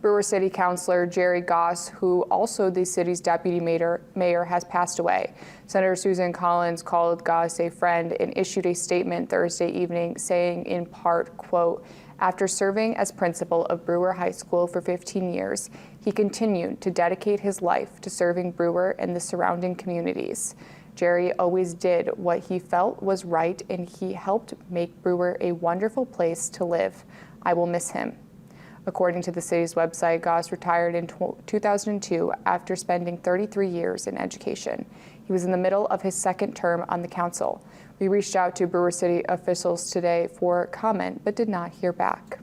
Brewer City Councilor Jerry Goss, who also the city's deputy mayor, has passed away. Senator Susan Collins called Goss a friend and issued a statement Thursday evening saying in part, quote, "After serving as principal of Brewer High School for 15 years, he continued to dedicate his life to serving Brewer and the surrounding communities. Jerry always did what he felt was right, and he helped make Brewer a wonderful place to live. I will miss him." According to the city's website, Goss retired in 2002 after spending 33 years in education. He was in the middle of his second term on the council. We reached out to Brewer City officials today for comment, but did not hear back.